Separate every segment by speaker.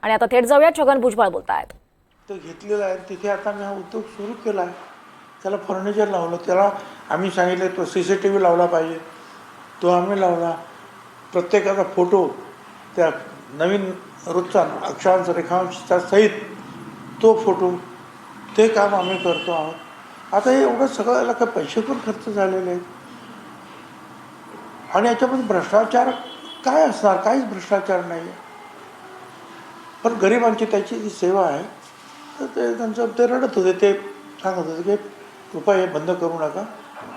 Speaker 1: आणि आता थेट जाऊया, छगन भुजबळ बोलतायत.
Speaker 2: तो घेतलेला आहे, तिथे आता मी हा उद्योग सुरू केला आहे. त्याला फर्निचर लावलं, त्याला आम्ही सांगितलं तो CCTV लावला पाहिजे, तो आम्ही लावला. प्रत्येकाचा फोटो त्या नवीन रोजचा अक्षरांचा रेखांशच्या सहित तो फोटो, ते काम आम्ही करतो आहोत. आता हे एवढं सगळं याला काही पैसे पण खर्च झालेले आहेत आणि याच्यामध्ये भ्रष्टाचार काय असणार? काहीच भ्रष्टाचार नाही आहे. पण गरिबांची त्याची जी सेवा आहे तर ते त्यांचं ते रडत होते, ते सांगत होते की कृपया हे बंद करू नका,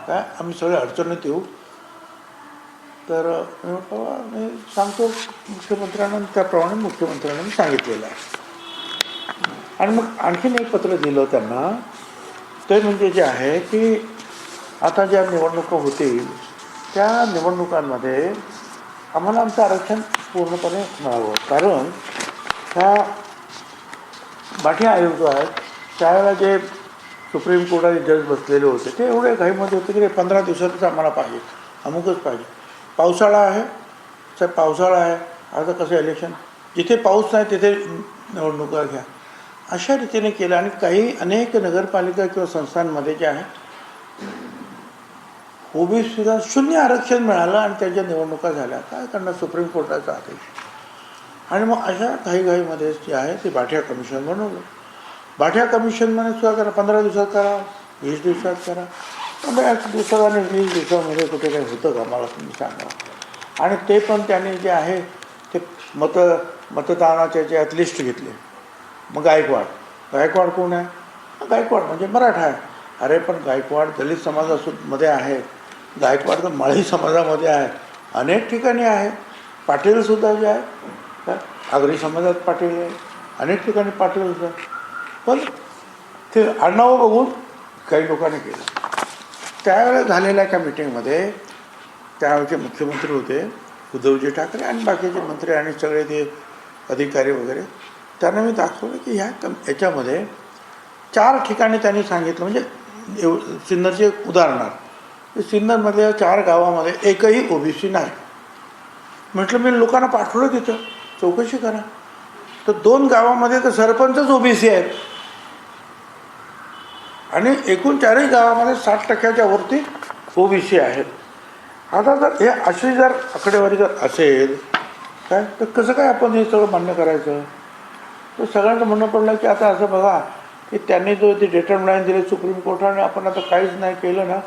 Speaker 2: काय आम्ही सगळे अडचणीत येऊ. तर मी सांगतो मुख्यमंत्र्यांना, त्याप्रमाणे मुख्यमंत्र्यांना मी सांगितलेलं आहे. आणि मग आणखीन एक पत्र दिलं त्यांना, ते म्हणजे जे आहे की आता ज्या निवडणुका होतील त्या निवडणुकांमध्ये आम्हाला आमचं आरक्षण पूर्णपणे मिळावं. कारण ह्या बाठी आयोग जो आहे त्यावेळेला जे सुप्रीम कोर्टाचे जज बसलेले होते ते एवढे घाईमध्ये होते की 15 दिवसातच आम्हाला पाहिजे, अमुकच पाहिजे. पावसाळा आहे, साहेब पावसाळा आहे, आता कसं इलेक्शन, जिथे पाऊस नाही तिथे निवडणुका घ्या, अशा रीतीने केलं. आणि काही अनेक नगरपालिका किंवा संस्थांमध्ये जे आहे OBCला 0 आरक्षण मिळालं आणि त्यांच्या निवडणुका झाल्या. काय करणार, सुप्रीम कोर्टाचा आदेश. आणि मग अशा घाईघाईमध्ये जे आहे ते बाठिया कमिशन बनवलं. बाठिया कमिशनमध्ये सुद्धा करा, 15 दिवसात करा, 20 दिवसात करा. मग 8 दिवसात आणि 20 दिवसामध्ये कुठे काही होतं का, मला तुम्ही सांगा. आणि ते पण त्यांनी जे आहे ते मतदानाच्या ज्यात लिस्ट घेतली. मग गायकवाड कोण आहे? गायकवाड म्हणजे मराठा आहे. अरे पण गायकवाड दलित समाजामध्ये आहे, गायकवाड तर माळी समाजामध्ये आहे, अनेक ठिकाणी आहे. पाटीलसुद्धा जे आहे आगरी समाजात पाटील आहे, अनेक ठिकाणी पाटील सुद्धा. पण ते आडनावं बघून काही लोकांनी केलं. त्यावेळेला झालेल्या एका मिटिंगमध्ये त्यावेळेचे मुख्यमंत्री होते उद्धवजी ठाकरे आणि बाकीचे मंत्री आणि सगळे ते अधिकारी वगैरे, त्यांना मी दाखवलं की याच्यामध्ये 4 ठिकाणी त्यांनी सांगितलं. म्हणजे सिन्नरचे उदाहरणार्थ, सिन्नरमधल्या 4 गावामध्ये एकही OBC नाही. म्हटलं मी लोकांना पाठवलं तिथं, चौकशी करा. तर 2 गावामध्ये तर सरपंचच OBC आहेत आणि एकूण 4ही गावामध्ये 60% वरती OBC आहेत. आता जर हे अशी जर आकडेवारी जर असेल काय, तर कसं काय आपण हे सगळं मान्य करायचं? तर सगळ्यांचं म्हणणं पडलं की आता असं बघा की त्यांनी जो ते डिटरमिनाईन दिले सुप्रीम कोर्टाने, आपण आता काहीच नाही केलं ना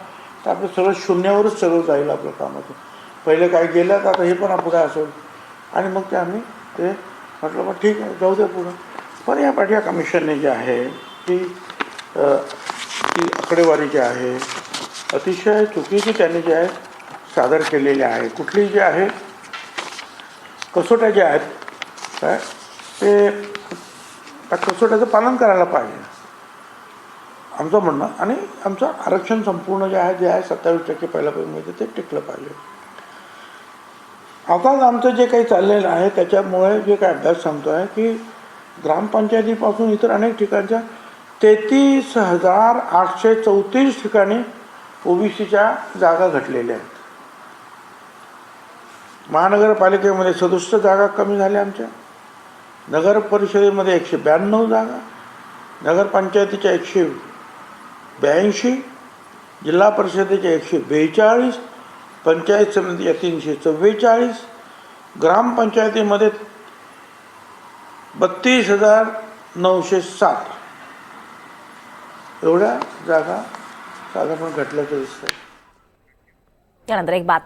Speaker 2: तर आपलं सगळं शून्यावरच सगळं जाईल आपलं कामाचं. पहिले काय गेलं तर आता हे पण पुढे असेल. आणि मग ते आम्ही ते म्हटलं मग ठीक आहे, जाऊ द्या पुढं. पण या बाठिया कमिशनने जे आहे ती आकडेवारी जी आहे अतिशय चुकीची त्यांनी जे आहे सादर केलेली आहे. कुठली जी आहे कसोट्या ज्या आहेत काय ते त्या कसोट्याचं पालन करायला पाहिजे आमचं म्हणणं. आणि आमचं आरक्षण संपूर्ण जे आहे 27% पहिल्यापासून मिळते ते टिकलं पाहिजे. आता आमचं जे काही चाललेलं आहे त्याच्यामुळे जे काही अभ्यास सांगतो आहे की ग्रामपंचायतीपासून इतर अनेक ठिकाणच्या 33,834 ठिकाणी OBCच्या जागा घटलेल्या आहेत. महानगरपालिकेमध्ये 67 जागा कमी झाल्या आमच्या, नगर परिषदेमध्ये 192 जागा, नगरपंचायतीच्या 182, जिल्हा परिषदेच्या 142, पंचायत समितीच्या 344, ग्रामपंचायतीमध्ये 32,907 एवढ्या जागा साधारण घटल्याचं दिसतंय.
Speaker 1: त्यानंतर एक बात